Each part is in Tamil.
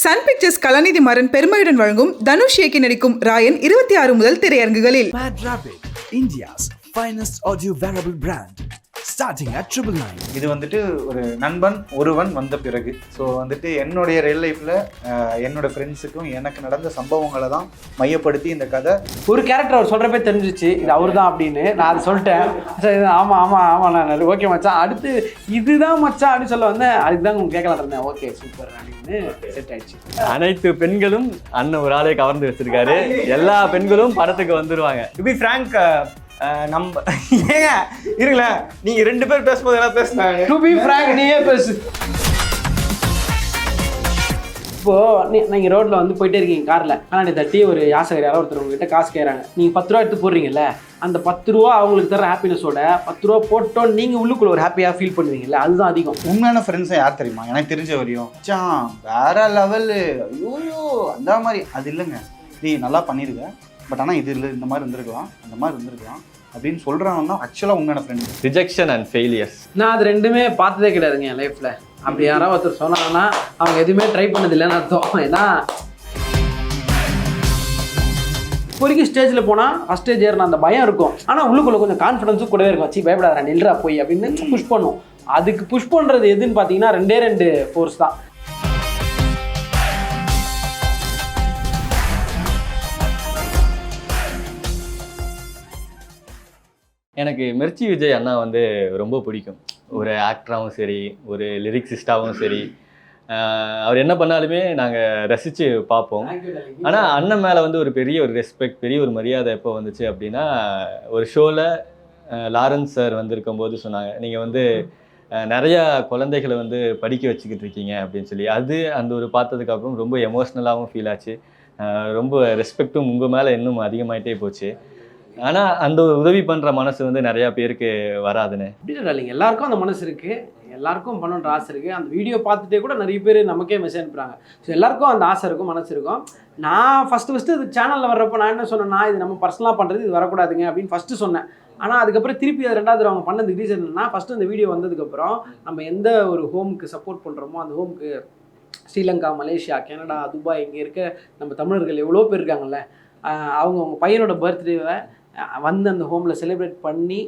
சன் பிக்சர்ஸ் கலாநிதி மாறன் பெருமையுடன் வழங்கும் தனுஷ் இயக்கி நடிக்கும் ராயன் 26 முதல் திரையரங்குகளில். Mad Rapid, India's finest audio wearable brand. Starting at 999. இது வந்துட்டு ஒரு நண்பன் ஒருவன் வந்த பிறகு. ஸோ வந்துட்டு என்னுடைய ரியல் லைஃப்பில் என்னோட ஃப்ரெண்ட்ஸுக்கும் எனக்கு நடந்த சம்பவங்களை தான் மையப்படுத்தி இந்த கதை. ஒரு கேரக்டர் அவர் சொல்கிறப்பே தெரிஞ்சிச்சு இது அவர் தான் அப்படின்னு. நான் அதை சொல்லிட்டேன். சரி ஆமாம் நான் ஓகே மச்சான், அடுத்து இதுதான் மச்சான் அப்படின்னு சொல்ல வந்தேன். அதுக்கு தான் உங்களுக்கு கேட்கலாம் இருந்தேன். ஓகே சூப்பர் அப்படின்னு செட் ஆயிடுச்சு. அனைத்து பெண்களும் அண்ணன் ஒரு ஆளை கவர்ந்து வச்சிருக்காரு. எல்லா பெண்களும் படத்துக்கு வந்துருவாங்க. டு பி ஃப்ராங்க், நம்ம ஏங்க இருங்கள, நீங்க ரெண்டு பேர் பேசும்போது எல்லாம் பேசுனாங்க. டு பி ஃப்ராங்க் நீயே பேசு. இப்போது நீங்கள் ரோட்டில் வந்து போயிட்டே இருக்கீங்க காரில், கண்ணாடி தட்டி ஒரு யாசகர் யாரோ ஒருத்தர் உங்ககிட்ட காசு கேட்குறாங்க. நீங்கள் 10 ரூபா எடுத்து போடுறீங்கல்ல, அந்த 10 ரூபா அவங்களுக்கு தர ஹாப்பினஸோட 10 ரூபா போட்டோன்னு நீங்கள் உள்ளுக்குள்ள ஒரு ஹாப்பியாக ஃபீல் பண்ணுவீங்கல்ல, அதுதான் அதிகம். உண்மையான ஃப்ரெண்ட்ஸை யார் தெரியுமா? எனக்கு தெரிஞ்ச வரையும் சான் வேற லெவலு, ஐயோயோ அந்த மாதிரி அது இல்லைங்க. நீ நல்லா பண்ணியிருக்க, பட் ஆனால் இது இல்லை, இந்த மாதிரி இருந்திருக்கலாம், அந்த மாதிரி இருந்திருக்கலாம் அப்படின்னு சொல்கிறவங்க தான் ஆக்சுவலாக உண்மையான ஃப்ரெண்ட். Rejection and failures. நான் அது ரெண்டுமே பார்த்ததே கிடையாதுங்க என் லைஃப்பில். அப்படி யாராவது ஒருத்தர் சொன்னாங்கன்னா அவங்க எதுவுமே ட்ரை பண்ணதில்லைன்னு அர்த்தம். ஏன்னா இப்போதைக்கு ஸ்டேஜில் போனால் ஃபஸ்ட் ஸ்டேஜ் ஏறின அந்த பயம் இருக்கும், ஆனால் உள்ளுக்குள்ளே கொஞ்சம் கான்ஃபிடன்ஸும் கூடவே இருக்கும். வச்சு பயப்படாத நில்றா போய் அப்படின்னு புஷ் பண்ணும். அதுக்கு புஷ் பண்ணுறது எதுன்னு பார்த்தீங்கன்னா ரெண்டு ஃபோர்ஸ் தான். எனக்கு மிர்ச்சி விஜய் அண்ணா வந்து ரொம்ப பிடிக்கும். ஒரு ஆக்டராகவும் சரி, ஒரு லிரிக்ஸிஸ்டாகவும் சரி, அவர் என்ன பண்ணாலுமே நாங்கள் ரசித்து பார்ப்போம். ஆனால் அண்ணன் மேலே வந்து ஒரு பெரிய ஒரு ரெஸ்பெக்ட், பெரிய ஒரு மரியாதை எப்போ வந்துச்சு அப்படின்னா, ஒரு ஷோவில் லாரன்ஸ் சார் வந்திருக்கும் போது சொன்னாங்க, நீங்கள் வந்து நிறையா குழந்தைகளை வந்து படிக்க வச்சுக்கிட்டு இருக்கீங்க அப்படின்னு சொல்லி. அது அந்த ஒரு பார்த்ததுக்கப்புறம் ரொம்ப எமோஷ்னலாகவும் ஃபீல் ஆச்சு. ரொம்ப ரெஸ்பெக்டும் உங்கள் மேலே இன்னும் அதிகமாகிட்டே போச்சு. ஆனால் அந்த உதவி பண்ணுற மனசு வந்து நிறையா பேருக்கு வராதுன்னு. அப்படி இல்லைங்க, எல்லாருக்கும் அந்த மனசு இருக்குது, எல்லாருக்கும் பண்ணணுன்ற ஆசை இருக்குது. அந்த வீடியோ பார்த்துட்டே கூட நிறைய பேர் நமக்கே மெசேஜ் அனுப்புகிறாங்க. ஸோ எல்லாருக்கும் அந்த ஆசை இருக்கும், மனசு இருக்கும். நான் ஃபஸ்ட்டு இது சேனலில் வர்றப்போ நான் என்ன சொன்னேன்னா, இது நம்ம பர்சனலாக பண்ணுறது, இது வரக்கூடாதுங்க அப்படின்னு ஃபஸ்ட்டு சொன்னேன். ஆனால் அதுக்கப்புறம் திருப்பி அது ரெண்டாவது அவங்க பண்ணதுக்கு ரீசன் என்னன்னா, ஃபஸ்ட்டு இந்த வீடியோ வந்ததுக்கப்புறம் நம்ம எந்த ஒரு ஹோமுக்கு சப்போர்ட் பண்ணுறோமோ அந்த ஹோமுக்கு ஸ்ரீலங்கா, மலேசியா, கனடா, துபாய், இங்கே இருக்க நம்ம தமிழர்கள் எவ்வளோ பேர் இருக்காங்கல்ல, அவங்க பையனோட பர்த்டேவை வந்து அந்த ஹோமில் செலிப்ரேட் பண்ணி,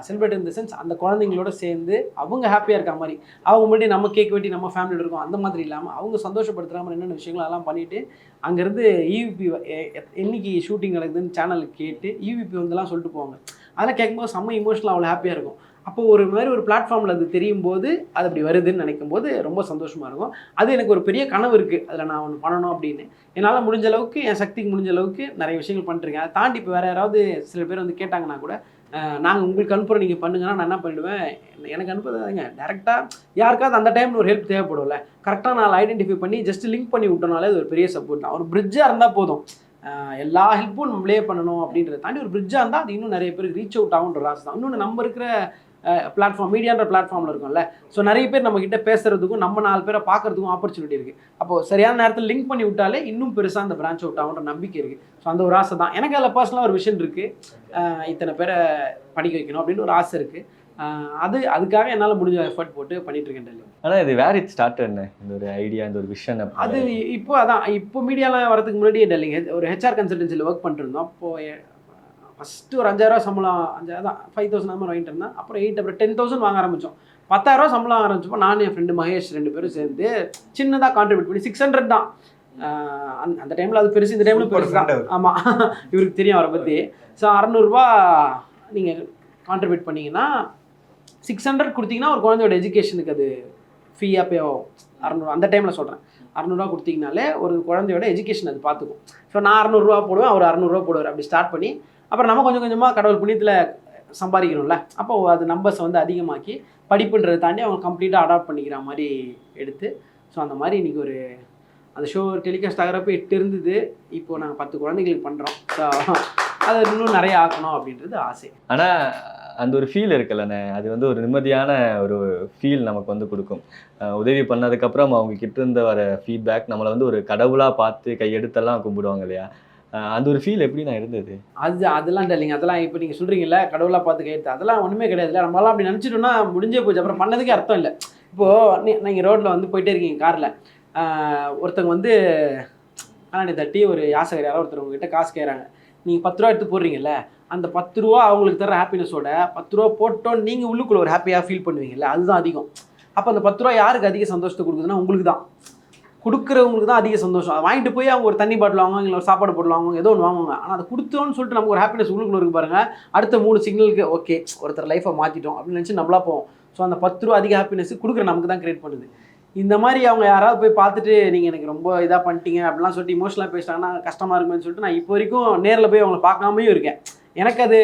செலிப்ரேட் இன் த சென்ஸ் அந்த குழந்தைங்களோட சேர்ந்து அவங்க ஹாப்பியாக இருக்க மாதிரி, அவங்க முன்னாடி நம்ம கேக் வெட்டி நம்ம ஃபேமிலியோட இருக்கோம் அந்த மாதிரி இல்லாமல் அவங்க சந்தோஷப்படுத்துகிற மாதிரி என்னென்ன விஷயங்கள் அதெல்லாம் பண்ணிவிட்டு, அங்கேருந்து ஈவிபி என்னைக்கு ஷூட்டிங் நடக்குதுன்னு சேனலுக்கு கேட்டு ஈவிபி வந்துலாம் சொல்லிட்டு போவாங்க. அதெல்லாம் கேட்கும்போது செம்ம இமோஷனல், அவ்வளோ ஹாப்பியாக இருக்கும். அப்போது ஒரு மாதிரி ஒரு பிளாட்ஃபார்மில் அது தெரியும் போது, அது அப்படி வருதுன்னு நினைக்கும் போது ரொம்ப சந்தோஷமாக இருக்கும். அது எனக்கு ஒரு பெரிய கனவு இருக்குது, அதில் நான் ஒன்று பண்ணணும் அப்படின்னு. என்னால் முடிஞ்ச அளவுக்கு, என் சக்திக்கு முடிஞ்ச அளவுக்கு நிறைய விஷயங்கள் பண்ணிட்டுருக்கேன். அதை தாண்டி இப்போ வேறு யாராவது சில பேர் வந்து கேட்டாங்கன்னா கூட, நாங்கள் உங்களுக்கு அனுப்புகிறோம் நீங்கள் பண்ணுங்கன்னா நான் என்ன பண்ணிவிடுவேன், எனக்கு அனுப்புறதுங்க டேரெக்டாக யாருக்காவது அந்த டைமில் ஒரு ஹெல்ப் தேவைப்படும்ல, கரெக்டாக நான் ஐடென்டிஃபை பண்ணி ஜஸ்ட் லிங்க் பண்ணி விட்டோனாலே அது ஒரு பெரிய சப்போர்ட் தான். ஒரு பிரிட்ஜாக இருந்தால் போதும், எல்லா ஹெல்ப்பும் நம்மளே பண்ணணும் அப்படின்றத தாண்டி ஒரு பிரிட்ஜாக இருந்தால் அது இன்னும் நிறைய பேருக்கு ரீச் அவுட் ஆகுன்ற ஆசை தான். இன்னொன்று நம்ம இருக்கிற பிளாட்ஃபார்ம் மீடியான்ற பிளாட்ஃபார்மில் இருக்கும்ல, ஸோ நிறைய பேர் நம்மக்கிட்ட பேசுகிறதுக்கும் நம்ம 4 பேரை பார்க்குறதுக்கும் ஆப்பர்ச்சுனிட்டி இருக்குது. அப்போது சரியான நேரத்தில் லிங்க் பண்ணி விட்டாலே இன்னும் பெருசாக அந்த பிரான்ச் அவுட் ஆகுன்ற நம்பிக்கை இருக்குது. ஸோ அந்த ஒரு ஆசை தான் எனக்கு. அதில் பர்சனலாக ஒரு விஷயம் இருக்குது, இத்தனை பேரை படிக்க வைக்கணும் அப்படின்னு ஒரு ஆசை இருக்குது. அதுக்காக என்னால் முடிஞ்ச எஃபர்ட் போட்டு பண்ணிகிட்ருக்கேன் டெல்லி. ஆனால் இது வேர் இட் ஸ்டார்ட் என்ன இந்த ஒரு ஐடியா, இந்த ஒரு விஷன்? அது இப்போ மீடியாலாம் வரதுக்கு முன்னாடியே டெல்லிங்க ஒரு ஹெச்ஆர் கன்சல்டன்சியில் ஒர்க் பண்ணிருந்தோம். அப்போது ஃபஸ்ட்டு ஒரு 5000 சம்பளம், 5000 அந்த மாதிரி வாங்கிட்டு இருந்தேன். அப்புறம் 8, அப்புறம் 10,000 வாங்க ஆரம்பித்தோம். 10,000 சம்பளம் ஆரம்பிச்சப்போ நான் என் ஃப்ரெண்டு மகேஷ் 2 பேரும் சேர்ந்து சின்னதாக கான்ட்ரிபியூட் பண்ணி 600 தான். அந்த டைமில் அது பெருசு, இந்த டைமில் பெருசு தான். ஆமாம், இவருக்கு தெரியும் அவரை பற்றி. ஸோ 600 நீங்கள் கான்ட்ரிபியூட் பண்ணிங்கன்னா 600 கொடுத்தீங்கன்னா ஒரு குழந்தையோட எஜுகேஷனுக்கு அது ஃபீயாக பே ஆகும். 600 அந்த டைமில் சொல்கிறேன். 600 கொடுத்தீங்கனாலே ஒரு குழந்தையோட எஜுகேஷன் அது பார்த்துக்கும். ஸோ நான் 600 போடுவேன், அவர் 600 போடுவார். அப்படி ஸ்டார்ட் பண்ணி அப்புறம் நம்ம கொஞ்சம் கொஞ்சமாக கடவுள் புண்ணியத்தில் சம்பாதிக்கணும்ல, அப்போது அது நம்பர்ஸ் வந்து அதிகமாக்கி படிப்புன்றதை தாண்டி அவங்க கம்ப்ளீட்டாக அடாப்ட் பண்ணிக்கிற மாதிரி எடுத்து, ஸோ அந்த மாதிரி இன்றைக்கி ஒரு அந்த ஷோ டெலிகாஸ்ட் ஆகிறப்ப 8 இருந்தது. இப்போது நாங்கள் 10 குழந்தைகளுக்கு பண்ணுறோம். ஸோ அதை இன்னும் நிறைய ஆக்கணும் அப்படின்றது ஆசை. ஆனால் அந்த ஒரு ஃபீல் இருக்குல்லண்ணே, அது வந்து ஒரு நிம்மதியான ஒரு ஃபீல் நமக்கு வந்து கொடுக்கும். உதவி பண்ணதுக்கப்புறம் அவங்க கிட்ட இருந்து வர ஃபீட்பேக் நம்மளை வந்து ஒரு கடவுளாக பார்த்து கையெடுத்தெல்லாம் கும்பிடுவாங்க இல்லையா, அந்த ஒரு ஃபீல் எப்படி நான் இருந்தது? அதெல்லாம் இல்லைங்க. அதெல்லாம் இப்போ நீங்கள் சொல்கிறீங்களா கடவுளாக பார்த்து கையெடுத்து, அதெல்லாம் ஒன்றுமே கிடையாதுல்ல. நம்மளாம் அப்படி நினச்சிட்டோம்னா முடிஞ்சே போச்சு, அப்புறம் பண்ணதுக்கே அர்த்தம் இல்லை. இப்போது நீங்கள் ரோட்டில் வந்து போயிட்டே இருக்கீங்க காரில், ஒருத்தவங்க வந்து கண்ணாடி தட்டி ஒரு யாசகர் யாரோ ஒருத்தர் உங்ககிட்ட காசு கேட்குறாங்க, நீங்கள் 10 ரூபா எடுத்து போடுறீங்கல்ல, அந்த 10 ரூபா அவங்களுக்கு தர ஹாப்பினஸோட 10 ரூபா போட்டோன்னு நீங்கள் உள்ளுக்குள்ள ஒரு ஹாப்பியாக ஃபீல் பண்ணுவீங்கல்ல, அதுதான் அதிகம். அப்போ அந்த 10 ரூபா யாருக்கு அதிக சந்தோஷத்தை கொடுக்குதுன்னா உங்களுக்கு தான், கொடுக்குறவங்களுக்கு தான் அதிக சந்தோஷம். அதை வாங்கிட்டு போய் அவங்க ஒரு தண்ணி பாட்டில் வாங்குவாங்க, இல்லை ஒரு சாப்பாடு போட்டில் வாங்குவாங்க, ஏதோ ஒன்று வாங்குவாங்க. ஆனால் அதை கொடுத்தோன்னு சொல்லிட்டு நமக்கு ஒரு ஹாப்பினஸ் உள்ளுக்குள்ள இருக்கு பாருங்க, அடுத்த 3 சிக்னலுக்கு ஓகே ஒருத்தர் லைஃப்பை மாற்றிட்டோம் அப்படின்னு நினச்சி நம்மளா போவோம். ஸோ அந்த 10 ரூபா அதிக ஹாப்பினஸ் கொடுக்குற நமக்கு தான் கிரியேட் பண்ணுது. இந்த மாதிரி அவங்க யாராவது போய் பார்த்துட்டு நீங்கள் எனக்கு ரொம்ப இதாக பண்ணிட்டீங்க அப்படிலாம் சொல்லிட்டு இமோஷனலாக பேசிட்டாங்கன்னா கஷ்டமாக இருக்குன்னு சொல்லிட்டு நான் இப்போ வரைக்கும் நேரில் போய் அவங்கள பார்க்காமையும் இருக்கேன். எனக்கு அது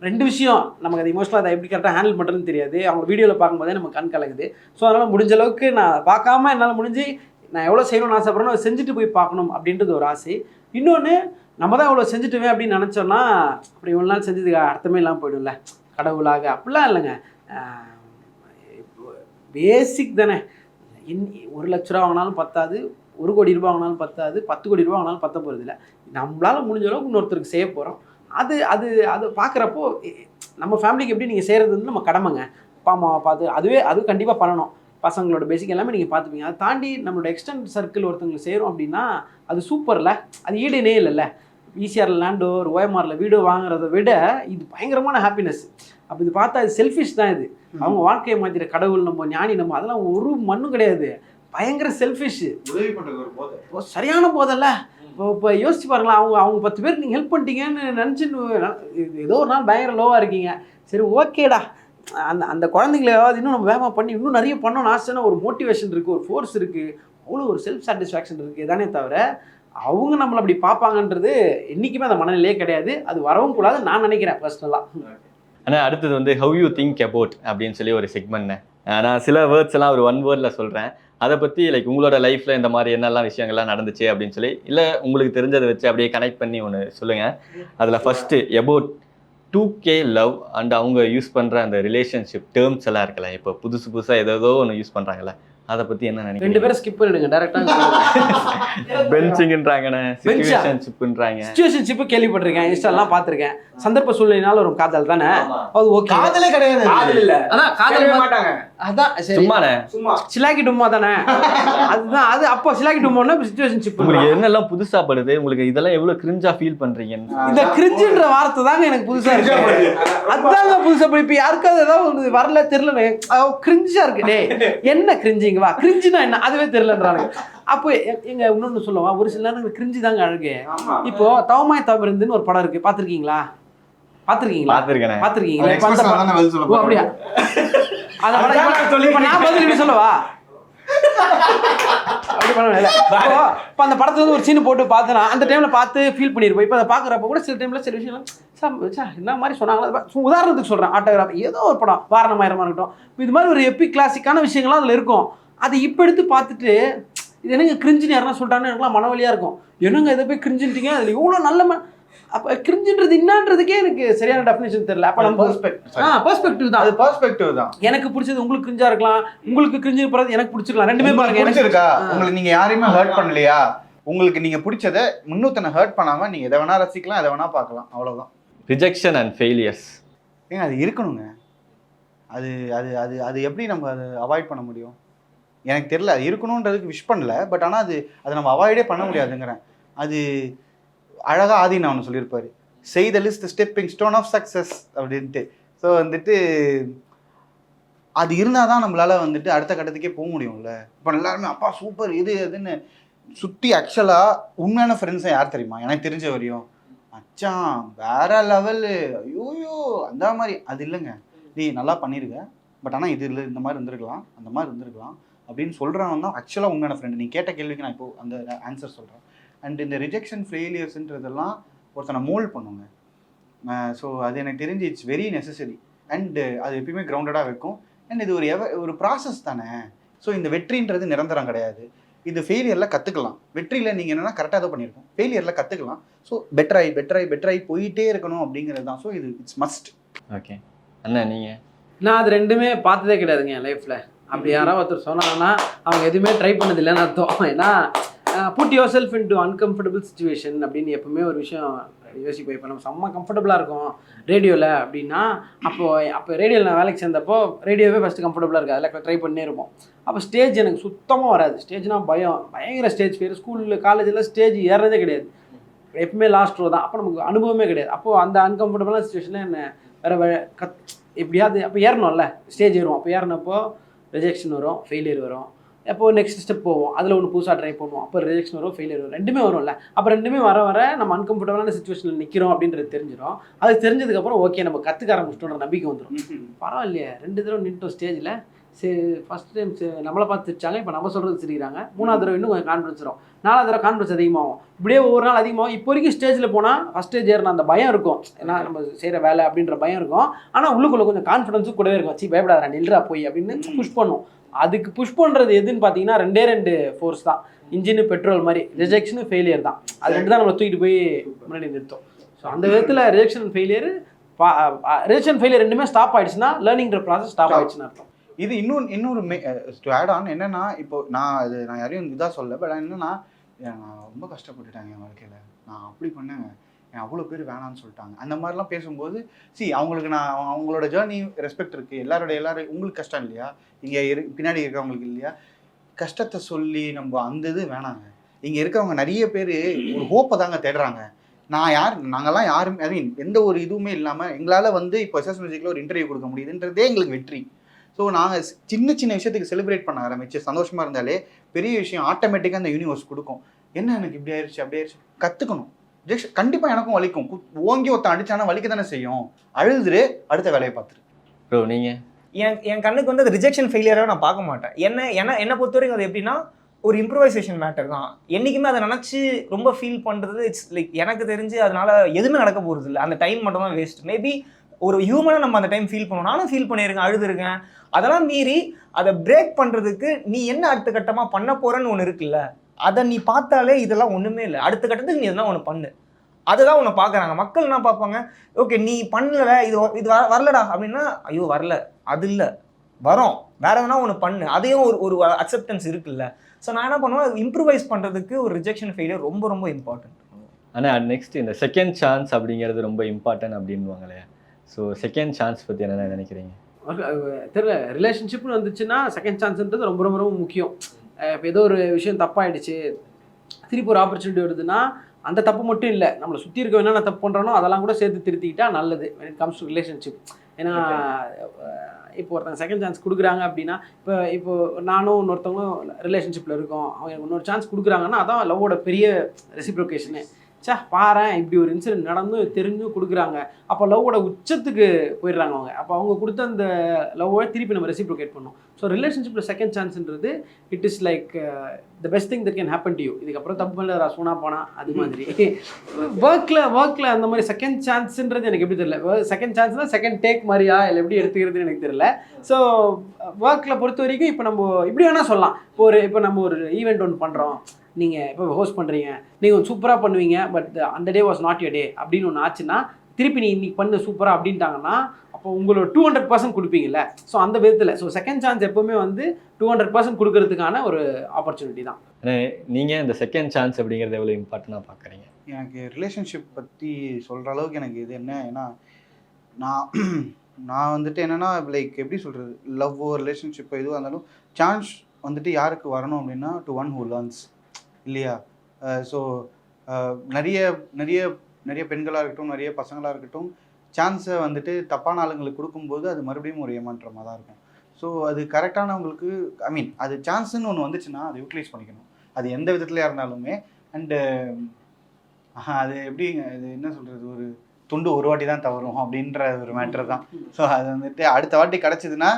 2 விஷயம், நமக்கு அது இமோஷனலாக அதை எப்படி கரெக்டாக ஹேண்டில் பண்ணுறதுன்னு தெரியாது, அவங்க வீடியோவில் பார்க்கும்போதே நம்ம கண் கலங்குது. ஸோ அதனால் முடிஞ்ச அளவுக்கு நான் பார்க்காம என்னால் முடிஞ்சு நான் எவ்வளோ செய்யணும்னு ஆசைப்படுறேனோ அதை செஞ்சுட்டு போய் பார்க்கணும் அப்படின்றது ஒரு ஆசை. இன்னொன்று, நம்ம தான் இவ்வளோ செஞ்சுட்டுவே அப்படின்னு நினச்சோன்னா அப்படி இவ்வளோ நாள் செஞ்சதுக்கு அர்த்தமே இல்லாமல் போய்டும்ல, கடவுளாக அப்படிலாம் இல்லைங்க. பேசிக் தானே. 1 லட்ச ரூபா வாங்கினாலும் பத்தாது, 1 கோடி ரூபா வாங்கினாலும் பத்தாது, 10 கோடி ரூபா வாங்கினாலும் பத்த போகிறது இல்லை. நம்மளால் முடிஞ்ச அளவுக்கு இன்னொருத்தருக்கு செய்ய போகிறோம். அது அது அது பார்க்குறப்போ நம்ம ஃபேமிலிக்கு எப்படி நீங்கள் செய்கிறது வந்து நம்ம கடமைங்க. அப்பா அம்மாவை பார்த்து அது கண்டிப்பாக பண்ணணும். பசங்களோட பேசிக் எல்லாமே நீங்கள் பார்த்துப்பீங்க. அதை தாண்டி நம்மளோட எக்ஸ்டெண்ட் சர்க்கிள் ஒருத்தவங்களுக்கு செய்கிறோம் அப்படின்னா அது சூப்பரில், அது ஈடுனே இல்லைல்ல. ஈசிஆரில் லேண்டோ ஒரு ஓஎம்ஆரில் வீடோ வாங்குறத விட இது பயங்கரமான ஹாப்பினஸ். அப்போ இது பார்த்தா அது செல்ஃபிஷ் தான். இது அவங்க வாழ்க்கையை மாற்றிற கடவுள், நம்ம ஞானி, நம்ம அதெல்லாம் ஒரு மண்ணும் கிடையாது. பயங்கர செல்ஃபிஷ், உதவி பண்ணுறது ஒரு போதை, சரியான போதல்ல. இப்போ யோசிச்சு பாருங்களா, அவங்க 10 பேருக்கு நீங்கள் ஹெல்ப் பண்ணிட்டீங்கன்னு நினச்சின்னு ஏதோ ஒரு நாள் பயங்கர லோவாக இருக்கீங்க, சரி ஓகேடா அந்த குழந்தைங்களையாவது இன்னும் நம்ம வேகமாக பண்ணி இன்னும் நிறைய பண்ணணும்னு ஆசைன்னா ஒரு மோட்டிவேஷன் இருக்குது, ஒரு ஃபோர்ஸ் இருக்குது, அவ்வளோ ஒரு செல்ஃப் சாட்டிஸ்ஃபேக்ஷன் இருக்குது தானே தவிர அவங்க நம்மளை அப்படி பார்ப்பாங்கன்றது என்றைக்குமே அந்த மனநிலையே கிடையாது. அது வரவும் கூடாது நான் நினைக்கிறேன் பர்சனலாக. ஆனால் அடுத்தது வந்து ஹவ் யூ திங்க் அபவுட் அப்படின்னு சொல்லி ஒரு செக்மெண்ட்னு நான் சில வேர்ட்ஸ் எல்லாம் ஒரு 1 வேர்டில் சொல்கிறேன். அதை பற்றி லைக் உங்களோட லைஃப்பில் இந்த மாதிரி என்னெல்லாம் விஷயங்கள்லாம் நடந்துச்சு அப்படின்னு சொல்லி, இல்லை உங்களுக்கு தெரிஞ்சதை வச்சு அப்படியே கனெக்ட் பண்ணி ஒன்று சொல்லுங்கள். அதில் first about 2K love and அவங்க யூஸ் பண்ணுற அந்த ரிலேஷன்ஷிப் டேர்ம்ஸ் எல்லாம் இருக்குல்ல, இப்போ புதுசாக ஏதோ ஒன்று யூஸ் பண்ணுறாங்கல்ல, அதை பற்றி என்ன நினைக்கிறீங்க? 2 பேரும் ஸ்கிப் பண்ணிடுங்க டேரெக்டாக. பென்சிங்ன்றாங்கண்ணே, சிச்சுவேஷன்ஷிப்ன்றாங்க. சிச்சுவேஷன்ஷிப் கேள்விப்பட்டிருக்கேன், இன்ஸ்டாலாம் பார்த்துருக்கேன். சந்தர்ப்ப சூழ்நிலையினால ஒரு காதல் தானே அது, ஓகே. காதலே கிடையாது, காதல் இல்ல, அதான் காதல் மாட்டாங்க, அதான் சும்மாண்ணே, சும்மா சிலாக்கி டும்மா தானே அதுதான். அது அப்போ சிலாக்கி டும்மான்னா சிச்சுவேஷன்ஷிப். உங்களுக்கு என்னெல்லாம் புதுசா படுது, உங்களுக்கு இதெல்லாம் எவ்வளவு கிரிஞ்சா ஃபீல் பண்றீங்க? இந்த கிரிஞ்சுன்ற வார்த்தை தாங்க எனக்கு புதுசா இருக்கு. அதுதாங்க புதுசா போய் இப்போ யாருக்காவது ஏதாவது வரல தெரியல கிரிஞ்சா இருக்கு. டே என்ன கிரிஞ்சிங்க வா, கிரிஞ்சுனா என்ன அதுவே தெரியலன்றாங்க. அப்போ எங்க இன்னொன்னு சொல்லவா, ஒரு சில நேரம் கிரிஞ்சு தாங்க அழகு. இப்போ தவமாய் தவிர்ந்துன்னு ஒரு படம் இருக்கு, பாத்திருக்கீங்களா? பாத்திருக்கீங்களா? அப்படியா? அந்த படம் நான் பதில் சொல்லவா? அப்படி பண்ணல. இப்போ அந்த படத்துல வந்து ஒரு சீன் போட்டு பார்த்தேன்னா அந்த டைம்ல பார்த்து ஃபீல் பண்ணிருப்போம். இப்போ அதை பார்க்குறப்ப கூட சில டைம்ல சில விஷயம் என்ன மாதிரி சொன்னாங்களா, உதாரணத்துக்கு சொல்றேன், ஆட்டோகிராஃபி ஏதோ ஒரு படம் வாரணமாயிரமா இருக்கட்டும், இது மாதிரி ஒரு எப்பிக் கிளாசிக்கான விஷயங்கள்லாம் அதில் இருக்கும். அதை இப்போ எடுத்து பார்த்துட்டு இது என்னங்க கிரிஞ்சுன்னு யாருன்னா சொல்லிட்டாங்கன்னா எனக்குலாம் மனவலியாக இருக்கும். என்னங்க இதை போய் கிரிஞ்சுட்டீங்க, அதில் இவ்வளோ நல்ல அப்போ கிரிஞ்சுன்றது என்னன்றதுக்கே எனக்கு சரியான டெஃபினேஷன் தெரியல. அப்போ நம்ம பெர்ஸ்பெக்டிவ் தான், அது பெர்ஸ்பெக்டிவ் தான். எனக்கு பிடிச்சது உங்களுக்கு கிரிஞ்சா இருக்கலாம், உங்களுக்கு கிரிஞ்சு போகிறது எனக்கு பிடிச்சிருக்கலாம். ரெண்டுமே பாருங்க. எனக்கு இருக்கா உங்களுக்கு, நீங்கள் யாரையுமே ஹர்ட் பண்ணலையா, உங்களுக்கு நீங்கள் பிடிச்சதை முன்னூத்தனை ஹர்ட் பண்ணாமல் நீங்கள் எதை வேணா ரசிக்கலாம், எதை வேணா பார்க்கலாம், அவ்வளோதான். ரிஜெக்ஷன் அண்ட் ஃபெயிலியர்ஸ் ஏங்க அது இருக்கணுங்க. அது அது அது அது எப்படி நம்ம அதை அவாய்ட் பண்ண முடியும்? எனக்கு தெரியல, அது இருக்கணுன்றதுக்கு விஷ் பண்ணல, பட் ஆனால் அதை நம்ம அவாய்டே பண்ண முடியாதுங்கிறேன். அது அழகாக ஆதினா ஒன்று சொல்லியிருப்பாரு, செய் the list stepping stone of success அப்படின்ட்டு. ஸோ வந்துட்டு அது இருந்தால் தான் நம்மளால் வந்துட்டு அடுத்த கட்டத்துக்கே போக முடியும்ல. இப்போ எல்லாருமே அப்பா சூப்பர் இது அதுன்னு சுற்றி ஆக்சுவலாக உண்மையான ஃப்ரெண்ட்ஸை யார் தெரியுமா? எனக்கு தெரிஞ்ச வரையும் அச்சான் வேற லெவலு, ஐயோயோ அந்த மாதிரி அது இல்லைங்க. நீ நல்லா பண்ணியிருக்க, பட் ஆனால் இது இல்லை, இந்த மாதிரி இருந்திருக்கலாம், அந்த மாதிரி இருந்திருக்கலாம் அப்படின்னு சொல்கிறவன் தான் ஆக்சுவலாக உண்மையான ஃப்ரெண்டு. நீ கேட்ட கேள்விக்கு நான் இப்போது அந்த ஆன்சர் சொல்கிறேன். அண்ட் இந்த ரிஜெக்ஷன் ஃபெயிலியர்ஸ்ன்றதெல்லாம் ஒருத்தனை மோல்ட் பண்ணுங்க. ஸோ அது எனக்கு தெரிஞ்சு இட்ஸ் வெரி நெசசரி. அண்டு அது எப்பயுமே கிரவுண்டடாக வைக்கும். அண்ட் இது ஒரு ப்ராசஸ் தானே. ஸோ இந்த வெற்றின்றது நிரந்தரம் கிடையாது. இது ஃபெயிலியரில் கற்றுக்கலாம். வெற்றியில் நீங்கள் என்னென்னா கரெக்டாக தான் பண்ணியிருக்கோம், ஃபெயிலியரில் கற்றுக்கலாம். ஸோ பெட்டராகி போயிட்டே இருக்கணும் அப்படிங்கிறது தான். ஸோ இது இட்ஸ் மஸ்ட். ஓகே அண்ணா, நீங்கள்? நான் அது ரெண்டுமே பார்த்ததே கிடையாதுங்க என் லைஃப்பில். அப்படி யாராவது ஒருத்தர் சொன்னாங்கன்னா அவங்க எதுவுமே ட்ரை பண்ணதில்லைன்னு அர்த்தம். ஏன்னா put yourself into uncomfortable situation அப்படின்னு எப்பவுமே ஒரு விஷயம் யோசிப்போம். இப்போ நம்ம செம்ம கம்ஃபர்டபுளாக இருக்கும் ரேடியோவில் அப்படின்னா, அப்போ ரேடியோவில் நான் வேலைக்கு சேர்ந்தப்போ ரேடியோவே ஃபஸ்ட்டு கம்ஃபர்டபுளாக இருக்குது, அதில் ட்ரை பண்ணே இருப்போம். அப்போ ஸ்டேஜ் எனக்கு சுத்தமாக வராது. ஸ்டேஜ்னால் பயங்கர ஸ்டேஜ் ஃபியர். ஸ்கூலில் காலேஜில் ஸ்டேஜ் ஏறதே கிடையாது, எப்பவுமே லாஸ்ட் ரோ தான். அப்போ நமக்கு அனுபவமே கிடையாது. அப்போது அந்த அன்கம்ஃபர்டபுளான சுச்சுவேஷனில் என்ன வேறு எப்படியாவது அப்போ ஏறணும்ல, ஸ்டேஜ் ஏறுவோம். அப்போ ஏறினப்போ ரிஜெக்ஷன் வரும், ஃபெயிலியர் வரும். அப்போது நெக்ஸ்ட் ஸ்டெப் போவோம், அதில் ஒன்று புதுசாக ட்ரை பண்ணுவோம். அப்போ ரிஜெக்ஷன் வரும், ஃபெயிலியர் வரும், ரெண்டுமே வரும்ல. அப்போ ரெண்டுமே வர நம்ம அன்கம்ஃபர்டபுளான சுச்சுவேஷனில் நிற்கிறோம் அப்படின்றது தெரிஞ்சிடும். அது தெரிஞ்சதுக்கப்புறம் ஓகே நம்ம கற்றுக்க ஆரம்பிச்சிட்டோன்ற நம்பிக்கை வந்துடும். பரவாயில்லையே 2 தடவை நின்ட்டோம் ஸ்டேஜில், சரி ஃபஸ்ட் டைம் நம்மளை பார்த்து சிரிச்சாங்க, இப்போ நம்ம சொல்கிறது சிரிக்கிறாங்க. 3ஆவது தடவை இன்னும் கொஞ்சம் கான்ஃபிடன்ஸ் வரும், 4ஆவது தடவை கான்ஃபிடன்ஸ் அதிகமாகும். இப்படியே ஒவ்வொரு நாள் அதிகமாகும். இப்போ வரைக்கும் ஸ்டேஜில் போனால் ஃபஸ்ட் ஸ்டேஜ் ஏறின அந்த பயம் இருக்கும், ஏன்னா நம்ம செய்கிற வேலை அப்படின்ற பயம் இருக்கும். ஆனால் உள்ளுக்குள்ளே கொஞ்சம் கான்ஃபிடன்ஸும் கூடவே இருக்கும். சி பயப்படாத நில்றா போய் அப்படின்னு புஷ் பண்ணும். அதுக்கு புஷ் பண்ணுறது எதுன்னு பார்த்தீங்கன்னா 2 ஃபோர்ஸ் தான், இன்ஜினு பெட்ரோல் மாதிரி. ரிஜெக்ஷனு ஃபெயிலியர் தான், அது 2 தான் நம்மளை தூக்கிட்டு போய் முன்னாடி நிறுத்தும். ஸோ அந்த விதத்தில் ரிஜெக்ஷன் ஃபெயிலியர் ரெண்டுமே ஸ்டாப் ஆயிடுச்சுன்னா லேர்னிங்கிற ப்ராசஸ் ஸ்டாப் ஆயிடுச்சுன்னு அர்த்தம். இது இன்னொரு டு ஆட் ஆன் என்னன்னா, இப்போ நான் யாரையும் இதாக சொல்ல, பட் என்னன்னா நான் ரொம்ப கஷ்டப்பட்டுட்டாங்க என் வாழ்க்கையில், நான் அப்படி பண்ணேங்க, என் அவ்வளோ பேர் வேணான்னு சொல்லிட்டாங்க, அந்த மாதிரிலாம் பேசும்போது அவங்களுக்கு அவங்களோட ஜேர்னி ரெஸ்பெக்ட் இருக்குது. எல்லாரும் உங்களுக்கு கஷ்டம் இல்லையா, இங்கே பின்னாடி இருக்கவங்களுக்கு இல்லையா, கஷ்டத்தை சொல்லி நம்ம அந்த இது வேணாங்க. இங்கே இருக்கவங்க நிறைய பேர் ஒரு ஹோப்பை தாங்க தேடுறாங்க. நாங்கள்லாம் யாரும் எந்த ஒரு இதுவுமே இல்லாமல் எங்களால் இப்போ எஸ்எஸ் மியூசிக்கில் ஒரு இன்டர்வியூ கொடுக்க முடியுதுன்றதே எங்களுக்கு வெற்றி. ஸோ நாங்கள் சின்ன விஷயத்துக்கு செலிப்ரேட் பண்ண ஆரம்பிச்சு சந்தோஷமாக இருந்தாலே பெரிய விஷயம் ஆட்டோமேட்டிக்காக அந்த யூனிவர்ஸ் கொடுக்கும். என்ன எனக்கு இப்படி ஆயிடுச்சு அப்படி ஆயிடுச்சு, கற்றுக்கணும். கண்டிப்பாக எனக்கும் வலிக்கும், ஓங்கி ஒருத்தன் அடிச்சானா வலிக்க தானே செய்யும், அழுதுரு, அடுத்த வேலையை பார்த்துரு. ப்ரோ நீங்கள் என் கண்ணுக்கு வந்து அது ரிஜெக்ஷன் ஃபெயிலியராக நான் பார்க்க மாட்டேன். என்னை பொறுத்த வரைக்கும் அது எப்படின்னா ஒரு இம்ப்ரூவைசேஷன் மேட்டர் தான். என்றைக்குமே அதை நினச்சி ரொம்ப ஃபீல் பண்ணுறது இட்ஸ் லைக் எனக்கு தெரிஞ்சு அதனால் எதுவுமே நடக்க போகிறது இல்லை, அந்த டைம் மட்டும் தான் வேஸ்ட். மேபி ஒரு ஹியூமனாக நம்ம அந்த டைம் ஃபீல் பண்ணுவோம், நானும் ஃபீல் பண்ணியிருக்கேன், அழுதுருக்கேன். அதெல்லாம் மீறி அதை பிரேக் பண்ணுறதுக்கு நீ என்ன அடுத்த கட்டமாக பண்ண போகிறேன்னு ஒன்று இருக்குல்ல, அதை நீ பார்த்தாலே இதெல்லாம் ஒன்றுமே இல்லை, அடுத்த கட்டத்துக்கு நீ எதனா ஒன்று பண்ணு, அதுதான் உன்னை பார்க்குறாங்க. மக்கள் என்ன பார்ப்பாங்க, ஓகே நீ பண்ணல, இது வரலடா அப்படின்னா, ஐயோ வரல, அது இல்லை வரோம், வேற எதனா ஒன்று பண்ணு, அதையும் ஒரு அக்செப்டன்ஸ் இருக்குல்ல. ஸோ நான் என்ன பண்ணுவேன், இம்ப்ரூவைஸ் பண்ணுறதுக்கு ஒரு ரிஜெக்ஷன் ஃபெயிலியர் ரொம்ப ரொம்ப இம்பார்ட்டன்ட். ஆனால் நெக்ஸ்ட் இந்த செகண்ட் சான்ஸ் அப்படிங்கிறது ரொம்ப இம்பார்ட்டன்ட் அப்படின்வாங்களே, ஸோ செகண்ட் சான்ஸ் பற்றி என்ன நினைக்கிறீங்க? தெரியல, ரிலேஷன்ஷிப்னு வந்துச்சுன்னா செகண்ட் சான்ஸ்ன்றது ரொம்ப ரொம்ப ரொம்ப முக்கியம். இப்போ ஏதோ ஒரு விஷயம் தப்பாகிடுச்சு, திருப்பி ஒரு ஆப்பர்ச்சுனிட்டி வருதுன்னா அந்த தப்பு மட்டும் இல்லை, நம்மளை சுற்றி இருக்க என்னென்ன தப்பு பண்ணுறனோ அதெல்லாம் கூட சேர்த்து திருத்திக்கிட்டா நல்லது when it comes to relationship. ஏன்னா இப்போ ஒருத்தங்க செகண்ட் சான்ஸ் கொடுக்குறாங்க அப்படின்னா, இப்போ நானும் இன்னொருத்தவங்களும் ரிலேஷன்ஷிப்பில் இருக்கோம், அவங்க இன்னொரு சான்ஸ் கொடுக்குறாங்கன்னா அதான் லவ்வோட பெரிய ரெசிப்ரோகேஷனு. பாரேன் இப்படி ஒரு இன்சிடென்ட் நடந்து தெரிஞ்சும் கொடுக்குறாங்க, அப்போ லவ்வோட உச்சத்துக்கு போயிடுறாங்க அவங்க. அப்போ அவங்க கொடுத்த அந்த லவ்வோட திருப்பி நம்ம ரெசிப்ரோகேட் பண்ணோம். ஸோ ரிலேஷன்ஷிப்பில் செகண்ட் சான்ஸ்ன்றது it is like the best thing that can happen to you. இதுக்கப்புறம் தப்பு பண்ணல சூனா போனால் அது மாதிரி ஒர்க்கில் அந்த மாதிரி செகண்ட் சான்ஸ்ன்றது எனக்கு எப்படி தெரியல. செகண்ட் சான்ஸ்னால் செகண்ட் டேக் மாதிரியா இல்லை எப்படி எடுத்துக்கிறதுன்னு எனக்கு தெரியல. ஸோ ஒர்க்கில் பொறுத்த வரைக்கும் இப்போ நம்ம இப்படி வேணால் சொல்லலாம். இப்போ நம்ம ஒரு ஈவெண்ட் ஒன்று பண்ணுறோம், நீங்கள் இப்போ ஹோஸ்ட் பண்ணுறீங்க, நீங்கள் சூப்பராக பண்ணுவீங்க, பட் அந்த day was not your day அப்படின்னு ஒன்று ஆச்சுன்னா, திருப்பி நீ இன்னைக்கு பண்ணு சூப்பராக அப்படின்ட்டாங்கன்னா அப்போ உங்களோட 200% கொடுப்பீங்கல்ல. ஸோ அந்த விதத்தில் ஸோ செகண்ட் சான்ஸ் எப்போவுமே வந்து 200% கொடுக்கறதுக்கான ஒரு ஆப்பர்ச்சுனிட்டி தான். நீங்கள் இந்த செகண்ட் சான்ஸ் அப்படிங்கிறது எவ்வளோ இம்பார்ட்டண்ட்டாக பார்க்குறீங்க? எனக்கு ரிலேஷன்ஷிப் பற்றி சொல்கிற அளவுக்கு எனக்கு இது என்ன, ஏன்னா நான் வந்துட்டு என்னென்னா லைக் எப்படி சொல்கிறது, லவ்வோ ரிலேஷன்ஷிப்போ எதுவாக இருந்தாலும் சான்ஸ் வந்துட்டு யாருக்கு வரணும் அப்படின்னா டு ஒன் ஹூ லேர்ன்ஸ் இல்லையா. ஸோ நிறைய நிறைய நிறைய பெண்களாக இருக்கட்டும், நிறைய பசங்களாக இருக்கட்டும், சான்ஸை வந்துட்டு தப்பான ஆளுங்களுக்கு கொடுக்கும்போது அது மறுபடியும் ஒரு ஏமாற்றமாக தான் இருக்கும். ஸோ அது கரெக்டானவங்களுக்கு அது சான்ஸுன்னு ஒன்று வந்துச்சுன்னா அதை யூட்டிலைஸ் பண்ணிக்கணும், அது எந்த விதத்துலையாக இருந்தாலுமே. அண்டு அது எப்படிங்க, அது என்ன சொல்கிறது, ஒரு துண்டு ஒரு வாட்டி தான் தவறும் அப்படின்ற ஒரு மேட்ரு தான். ஸோ அது வந்துட்டு அடுத்த வாட்டி கிடச்சிதுன்னா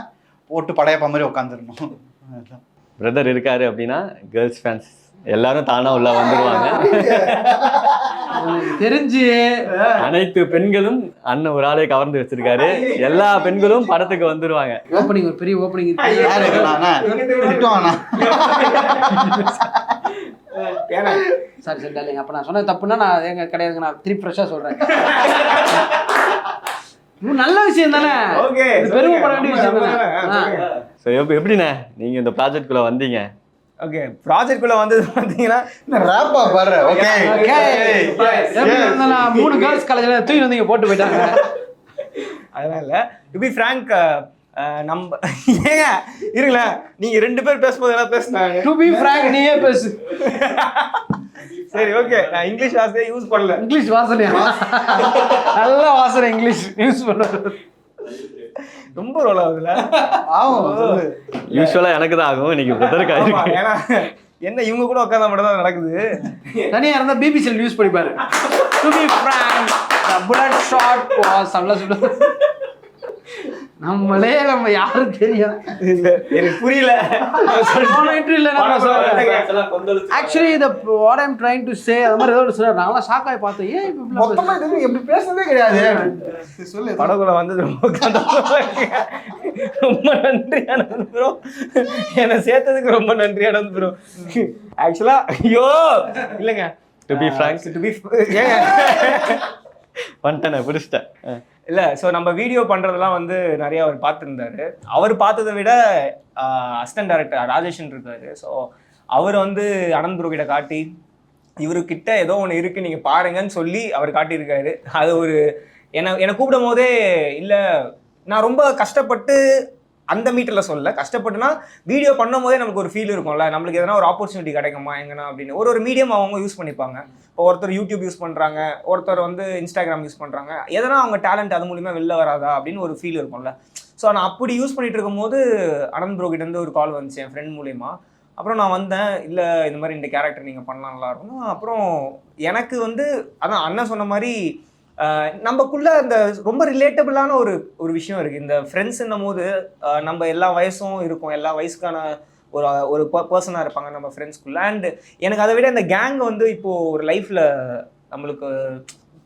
போட்டு படையப்பா மாதிரி உட்காந்துடணும். அதுதான் பிரதர் இருக்காரு அப்படின்னா கேர்ள்ஸ் ஃபேன்ஸ் எல்லாரும் தானா உள்ள வந்துருவாங்க. தெரிஞ்சு அனைத்து பெண்களும் அண்ணன் ஒரு ஆளே கவர்ந்து வச்சிருக்காரு, எல்லா பெண்களும் படத்துக்கு வந்துருவாங்க. ஓப்பனிங் ஒரு பெரிய ஓப்பனிங் சாரி டார்லிங், அப்போ நான் சொன்ன தப்புன்னா நான் எங்க கிடையாதுங்க, நான் திருப்பி ஃப்ரெஷ்ஷாக சொல்கிறேன். நல்ல விஷயம் தானே, பெருமைப்பட வேண்டிய விஷயம் தானே. ஸோ எப்படிண்ணே நீங்கள் இந்த ப்ராஜெக்ட்குள்ளே வந்தீங்க? ஓகே ப்ராஜெக்ட் குள்ள வந்தது பார்த்தீங்கன்னா ரேப்பா பாரு. ஓகே எப்படி இருந்தாலும் 3 கேர்ள்ஸ் காலேஜில் தூக்கி வந்து இங்கே போட்டு போயிட்டாங்க. அதெல்லாம் இல்லை. டு பி ஃப்ராங்க் நம்ம ஏங்க இருங்களேன், நீங்க 2 பேர் பேசும்போது என்ன பேசுனாங்க? டு பி ஃப்ராங்க் நீயே பேசு. சரி ஓகே, நான் இங்கிலீஷ் வார்த்தையை யூஸ் பண்ணல. இங்கிலீஷ் வாசனையா? நல்ல வாசனை இங்கிலீஷ் யூஸ் பண்ணுறது. ரொம்ப ரோல் ஆகுதுல்ல? யூஸ்வலாக எனக்கு தான் ஆகும், இன்னைக்கு பிரதருக்கு ஆமா, ஆயிருக்கு. ஏன்னா என்ன இவங்க கூட உட்காந்தா மட்டும் தான் நடக்குது. தனியாக இருந்தால் பிபிசியில் நியூஸ் படிப்பாரு. To be frank bullet shot was நல்லா சொல்லுவாங்க. நம்ம யாரும் தெரியும். இல்ல எனக்கு புரியல. ஆக்சுவலி இந்த what I'm trying to say அது மாதிரி ஏதோ சொல்றாரு. நான்லாம் ஷாக் ஆகி பார்த்தேன். ஏன் இப்படி மொத்தமா இது எப்படி பேசவே கிடையாது. சொல்லு. படகுல வந்தது ரொம்ப நன்றி ஆனந்த் ப்ரோ, என்னை சேர்த்ததுக்கு ரொம்ப நன்றி ஆனந்த் ப்ரோ. ஆக்சுவலா ஐயோ இல்லைங்க, to be frank to be ஏங்க வந்துட்டேன் பிடிச்சிட்டேன். இல்லை, ஸோ நம்ம வீடியோ பண்ணுறதெல்லாம் வந்து நிறைய அவர் பார்த்துருந்தாரு. அவர் பார்த்ததை விட அசிஸ்டன்ட் டைரக்டர் ராஜேஷன் இருக்காரு. ஸோ அவர் வந்து அனந்த் ப்ரோ கிட்ட காட்டி இவருக்கிட்ட ஏதோ ஒன்று இருக்குது நீங்கள் பாருங்கன்னு சொல்லி அவர் காட்டியிருக்காரு. அது ஒரு என்னை கூப்பிடும் போதே இல்லை, நான் ரொம்ப கஷ்டப்பட்டு அந்த மீட்டரில் சொல்ல கஷ்டப்பட்டுனா வீடியோ பண்ணும் போதே நமக்கு ஒரு ஃபீல் இருக்கும்ல, நம்மளுக்கு எதனா ஒரு ஆப்பர்ச்சுனிட்டி கிடைக்குமா எங்கன்னா அப்படின்னு. ஒரு மீடியம் அவங்க யூஸ் பண்ணிப்பாங்க. இப்போ ஒருத்தர் யூடியூப் யூஸ் பண்ணுறாங்க, ஒருத்தர் வந்து இன்ஸ்டாகிராம் யூஸ் பண்ணுறாங்க, எதனா அவங்க டேலண்ட் அது மூலிமா வெளில வராதா அப்படின்னு ஒரு ஃபீல் இருக்கும்ல. ஸோ நான் அப்படி யூஸ் பண்ணிட்டு இருக்கும்போது அனந்த் ப்ரோ கிட்டேருந்து ஒரு கால் வந்துச்சு என் ஃப்ரெண்ட் மூலிமா. அப்புறம் நான் வந்தேன், இல்லை இந்த மாதிரி இந்த கேரக்டர் நீங்கள் பண்ணலாம் நல்லா இருக்கும். அப்புறம் எனக்கு வந்து அதான் அண்ணன் சொன்ன மாதிரி நம்மக்குள்ள அந்த ரொம்ப ரிலேட்டபிளான ஒரு விஷயம் இருக்குது. இந்த ஃப்ரெண்ட்ஸ்ன்னும் போது நம்ம எல்லா வயசும் இருக்கும், எல்லா வயசுக்கான ஒரு பர்சனாக இருப்பாங்க நம்ம ஃப்ரெண்ட்ஸ்குள்ள. அண்ட் எனக்கு அதை விட இந்த கேங் வந்து இப்போது ஒரு லைஃப்பில் நம்மளுக்கு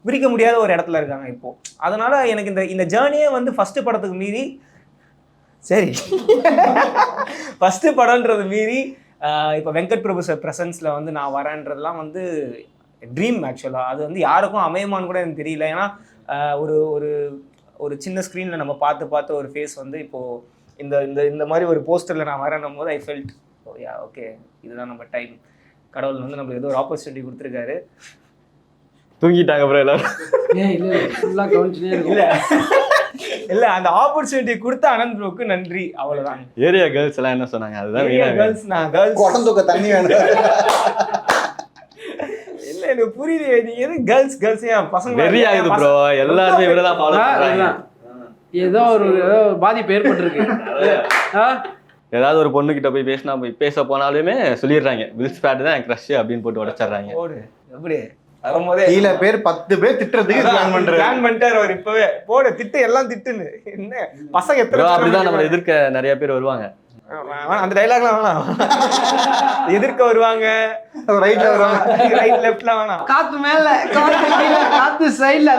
பிரிக்க முடியாத ஒரு இடத்துல இருக்காங்க இப்போது. அதனால் எனக்கு இந்த ஜேர்னியே வந்து ஃபஸ்ட்டு படத்துக்கு மீறி சரி ஃபஸ்ட்டு படம்ன்றது மீறி இப்போ வெங்கட் பிரபு சார் ப்ரெசன்ஸில் வந்து நான் வரேன்றதுலாம் வந்து ட்ரீம். ஆக்சுவலாக அது வந்து யாருக்கும் அமையுமான்னு கூட எனக்கு தெரியல. ஏன்னா ஒரு ஒரு ஒரு சின்ன ஸ்க்ரீனில் நம்ம பார்த்து ஒரு ஃபேஸ் வந்து இப்போது இந்த மாதிரி ஒரு போஸ்டரில் நான் வரேன்னும் போது ஐ ஃபெல்ட் ஓகே இதுதான் நம்ம டைம். கடவுள் வந்து நம்மளுக்கு ஏதோ ஒரு ஆப்பர்ச்சுனிட்டி கொடுத்துருக்காரு. தூங்கிட்டாங்க அப்புறம் எல்லாரும். இல்லை ஃபுல்லாக கவனிச்சுனே இருக்கு. இல்லை அந்த ஆப்பர்ச்சுனிட்டி கொடுத்த அனந்த் ப்ரோக்கு நன்றி, அவ்வளோதான். ஏரியா கேர்ள்ஸ் எல்லாம் என்ன சொன்னாங்க? அதுதான் கேர்ள்ஸ் நான் கேர்ள்ஸ் உடம்புக்கு தண்ணி வேணும். இல்லை எனக்கு புரியலையே, நீ எது கேர்ள்ஸ் ஏன் பசங்க வெறி ஆகுது ப்ரோ, எல்லாருமே இவரதான் ஃபாலோ பண்றாங்க. ஏதோ ஒரு பாதிப்பு ஏற்பட்டிருக்கு. ஏதாவது ஒரு பொண்ணுகிட்ட போய் பேச போனாலுமே சொல்லிடுறாங்க வில்ஸ் பேட் தான் என் க்ரஷ் அப்படின்னு போட்டு உடச்சிடுறாங்க. போடு எப்படி வரும்போதே கீழே பேர் 10 பேர் திட்டுறதுக்கு பிளான் பண்ணிட்டாரு அவர். இப்பவே போடு திட்டு எல்லாம் திட்டுன்னு என்ன பசங்க எத்தனை அப்படிதான் நம்ம எதிர்க்க நிறைய பேர் வருவாங்க. அந்த டைலாக்லாம் வேணாம், எதிர்க்க வருவாங்க, ரைட்ல வருவாங்க, ரைட் லெஃப்ட்ல வேணாம், காத்து மேல காத்து சைட்ல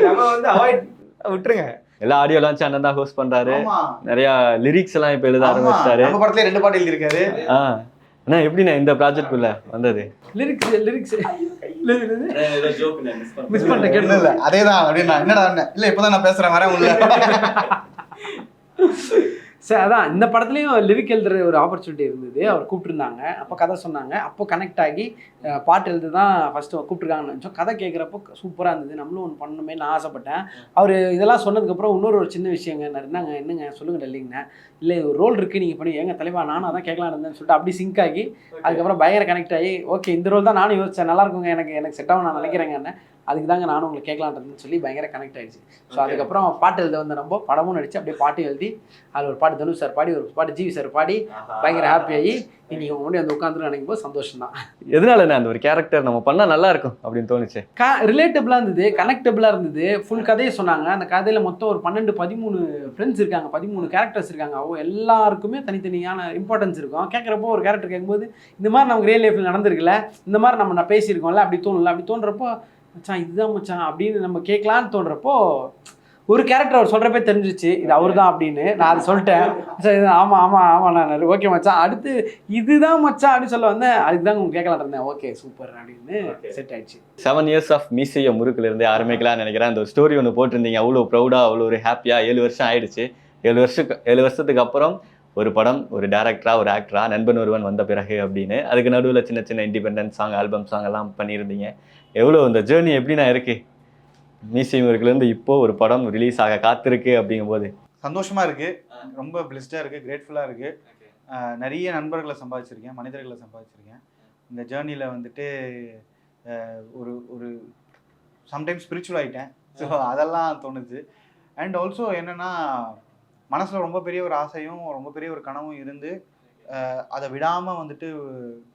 நம்ம வந்து அவாய்ட் விட்டுருங்க. எல்லா ஆடியோ லான்ச் அண்ணன் தான் ஹோஸ்ட் பண்றாரு. நிறைய லிரிக்ஸ் எல்லாம் இப்ப எழுத ஆரம்பிச்சிட்டாரு. நம்ம படத்துல 2 பாட்டு எழுதிருக்காரு. அண்ணா எப்படிண்ணா இந்த ப்ராஜெக்ட் குள்ள வந்தது? லிரிக்ஸ் மிஸ் பண்ணிட்டேன் கேட்டு. இல்ல அதேதான் அப்படின்னா என்னடா இல்ல இப்பதான் நான் பேசுறேன் வரேன் உள்ள. சரி, அதான் இந்த படத்துலையும் லிரிக் எழுதுற ஒரு ஆப்பர்ச்சுனிட்டி இருந்தது. அவர் கூப்பிட்டுருந்தாங்க, அப்போ கதை சொன்னாங்க, அப்போ கனெக்ட் ஆகி பாட்டு எழுது தான் ஃபஸ்ட்டு கூப்பிட்ருக்காங்கன்னு நினச்சோம். கதை கேட்குறப்போ சூப்பராக இருந்தது, நம்மளும் ஒன்று பண்ணணுமே நான் ஆசைப்பட்டேன். அவர் இதெல்லாம் சொன்னதுக்கப்புறம் இன்னொரு சின்ன விஷயங்க இருந்தாங்க, என்னங்க சொல்லுங்கள் இல்லைங்கண்ணா, இல்லை இது ஒரு ரோல் இருக்குது நீங்கள் பண்ணி எங்க தலைவா நானும் அதான் கேட்கலாம் இருந்தேன்னு சொல்லிட்டு அப்படி சிங்க் ஆகி அதுக்கப்புறம் பயங்கர கனெக்ட் ஆகி ஓகே இந்த ரோல் தான் நானும் யோசிச்சேன், நல்லா இருக்குங்க, எனக்கு செட் ஆகும் நான் நினைக்கிறேங்க, அதுக்கு தாங்க நானும் உங்களுக்கு கேட்கலான்றதுன்னு சொல்லி பயங்கர கனெக்ட் ஆகிடுச்சு. ஸோ அதுக்கப்புறம் பாட்டு எழுத வந்து நம்ம படமும் நடிச்சு அப்படியே பாட்டும் எழுதி அதில் ஒரு பாட்டு தனுஷ் சார் பாடி ஒரு பாட்டு ஜிவி சார் பாடி பயங்கர ஹாப்பியாகி இன்னைக்கு உங்க முன்னாடி வந்து உட்காந்துட்டு நினைக்கும் போது சந்தோஷம் தான். எதனால அந்த ஒரு கேரக்டர் நம்ம பண்ணால் நல்லா இருக்கும் அப்படின்னு தோணுச்சு. ரிலேட்டபிளாக இருந்தது, கனெக்டபிளாக இருந்தது. ஃபுல் கதையை சொன்னாங்க. அந்த கதையில் மொத்தம் ஒரு 12-13 ஃப்ரெண்ட்ஸ் இருக்காங்க, 13 கேரக்டர்ஸ் இருக்காங்க. அவங்க எல்லாருக்குமே தனித்தனியான இம்பார்ட்டன்ஸ் இருக்கும். கேட்குறப்போ ஒரு கேரக்டர் கேட்கும்போது இந்த மாதிரி நமக்கு ரியல் லைஃப்பில் நடந்திருக்குல்ல, இந்த மாதிரி நம்ம பேசியிருக்கோம்ல, அப்படி தோணல, அப்படி தோன்றப்போ மச்சான் இதுதான் மச்சான் அப்படின்னு நம்ம கேட்கலான்னு தோன்றப்போ ஒரு கேரக்டர் அவர் சொல்கிறப்பே தெரிஞ்சிச்சு இது அவர் தான் அப்படின்னு. நான் அதை சொல்லிட்டேன், சரி ஆமாம் நான் ஓகே மச்சான் அடுத்து இதுதான் மச்சான் அப்படின்னு சொல்ல வந்தேன். அதுக்கு தான் உங்களுக்கு கேட்கலாம் இருந்தேன். ஓகே சூப்பர் அப்படின்னு செட் ஆயிடுச்சு. 7 years ஆஃப் மீசைய முறுக்குல இருந்து ஆரம்பிக்கலாம்னு நினைக்கிறேன். அந்த ஒரு ஸ்டோரி ஒன்று போட்டிருந்தீங்க, அவ்வளோ ப்ரௌடாக, அவ்வளோ ஒரு ஹாப்பியாக. 7 வருஷம் ஆயிடுச்சு. 7 வருஷத்துக்கு அப்புறம் ஒரு படம் ஒரு டேரக்டராக ஒரு ஆக்டராக நண்பன் ஒருவன் வந்த பிறகு அப்படின்னு. அதுக்கு நடுவில் சின்ன சின்ன இண்டிபெண்டன்ட் சாங் ஆல்பம் சாங் எல்லாம் பண்ணியிருந்தீங்க. எவ்வளோ இந்த ஜேர்னி எப்படிண்ணா இருக்குது? மீசியம் இருக்குலேருந்து இப்போது ஒரு படம் ரிலீஸ் ஆக காத்திருக்கு அப்படிங்கும்போது சந்தோஷமாக இருக்குது, ரொம்ப பிளெஸ்டாக இருக்குது, கிரேட்ஃபுல்லாக இருக்குது. நிறைய நண்பர்களை சம்பாதிச்சிருக்கேன், மனிதர்களை சம்பாதிச்சிருக்கேன். இந்த ஜேர்னியில் வந்துட்டு ஒரு ஒரு சம்டைம்ஸ் ஸ்பிரிச்சுவல் ஆகிட்டேன். ஸோ அதெல்லாம் தோணுது. அண்ட் ஆல்சோ என்னென்னா மனசில் ரொம்ப பெரிய ஒரு ஆசையும் ரொம்ப பெரிய ஒரு கனவும் இருந்து அதை விடாமல் வந்துட்டு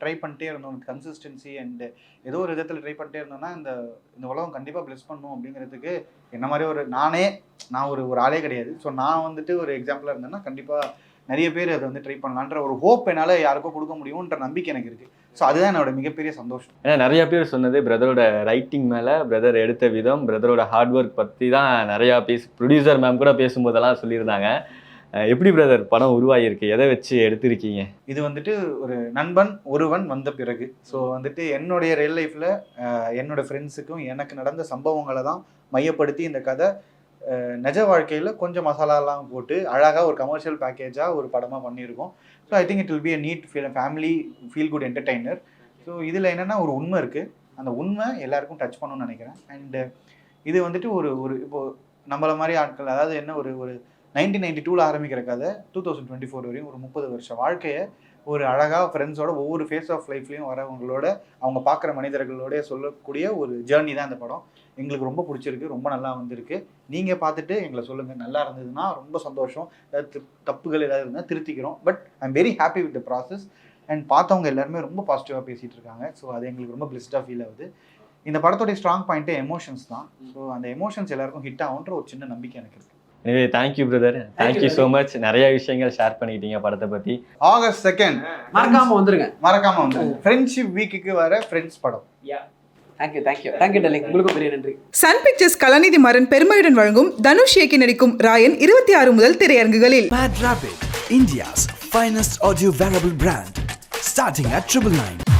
ட்ரை பண்ணிட்டே இருந்தோம். கன்சிஸ்டன்சி அண்டு ஏதோ ஒரு விதத்தில் ட்ரை பண்ணிட்டே இருந்தோம்னா இந்த உலகம் கண்டிப்பாக ப்ளெஸ் பண்ணும் அப்படிங்கிறதுக்கு என்ன மாதிரி நான் ஒரு ஆளே கிடையாது. ஸோ நான் வந்துட்டு ஒரு எக்ஸாம்பிளாக இருந்தேன்னா கண்டிப்பாக நிறைய பேர் அதை வந்து ட்ரை பண்ணலான்ற ஒரு ஹோப் என்னால் யாருக்கோ கொடுக்க முடியும்ன்ற நம்பிக்கை எனக்கு இருக்குது. ஸோ அதுதான் என்னோட மிகப்பெரிய சந்தோஷம். ஏன்னா நிறையா பேர் சொன்னது பிரதரோட ரைட்டிங் மேலே, பிரதர் எடுத்த விதம், பிரதரோட ஹார்ட் ஒர்க் பற்றி தான் நிறையா ப்ரொடியூசர் மேம் கூட பேசும்போதெல்லாம் சொல்லியிருந்தாங்க. எப்படி பிரதர் படம் உருவாகிருக்கு? எதை வச்சு எடுத்திருக்கீங்க? இது வந்துட்டு ஒரு நண்பன் ஒருவன் வந்த பிறகு. ஸோ வந்துட்டு என்னுடைய ரியல் லைஃப்பில் என்னோடய ஃப்ரெண்ட்ஸுக்கும் எனக்கு நடந்த சம்பவங்களை தான் மையப்படுத்தி இந்த கதை நிஜ வாழ்க்கையில் கொஞ்சம் மசாலாலாம் போட்டு அழகாக ஒரு கமர்ஷியல் பேக்கேஜாக ஒரு படமாக பண்ணியிருக்கோம். So I think it will be a neat family feel good entertainer. So இதில் என்னென்னா ஒரு உண்மை இருக்குது, அந்த உண்மை எல்லாருக்கும் டச் பண்ணணும்னு நினைக்கிறேன். அண்டு இது வந்துட்டு ஒரு இப்போது நம்மளை மாதிரி ஆட்கள், அதாவது என்ன ஒரு 1992 ஆரம்பிக்கிற கதை 2024 வரையும் ஒரு 30 வருஷ வாழ்க்கையை ஒரு அழகாக ஃப்ரெண்ட்ஸோட ஒவ்வொரு ஃபேஸ் ஆஃப் லைஃப்லையும் வரவங்களோட அவங்க பார்க்குற மனிதர்களோட சொல்லக்கூடிய ஒரு ஜேர்னி தான் இந்த படம். எங்களுக்கு ரொம்ப பிடிச்சிருக்கு, ரொம்ப நல்லா வந்திருக்கு. நீங்கள் பார்த்துட்டு எங்களை சொல்லுங்கள், நல்லா இருந்ததுன்னா ரொம்ப சந்தோஷம். ஏதாவது தப்புகள் ஏதாவது இருந்தால் திருத்திக்கிறோம். But I am very happy with the process. And பார்த்தவங்க எல்லாருமே ரொம்ப பாசிட்டிவாக பேசிகிட்டு இருக்காங்க. ஸோ அது எங்களுக்கு ரொம்ப பிளெஸ்டாக ஃபீல் ஆகுது. இந்த படத்தோடைய ஸ்ட்ராங் பாயிண்ட்டே எமோஷன்ஸ் தான். ஸோ அந்த எமோஷன்ஸ் எல்லாருக்கும் ஹிட் ஆகுன்ற ஒரு சின்ன நம்பிக்கை எனக்கு இருக்குது. எனவே thank you brother, thank you so much. நிறைய விஷயங்கள் ஷேர் பண்ணிக்கிட்டீங்க படத்தை பற்றி. ஆகஸ்ட் 2 மறக்காம வந்துருங்க, மறக்காம வந்து ஃப்ரெண்ட்ஷிப் வீக்குக்கு வர ஃப்ரெண்ட்ஸ் படம். தேங்க்யூ டார்லிங், உங்களுக்கு பெரிய நன்றி. சன் பிக்சர்ஸ் கலாநிதி மாறன் பெருமையுடன் வழங்கும் தனுஷ் இயக்கி நடிக்கும் ராயன் 26 முதல் திரையரங்குகளில். Mad Rapid, India's finest audio wearable brand, starting at 999.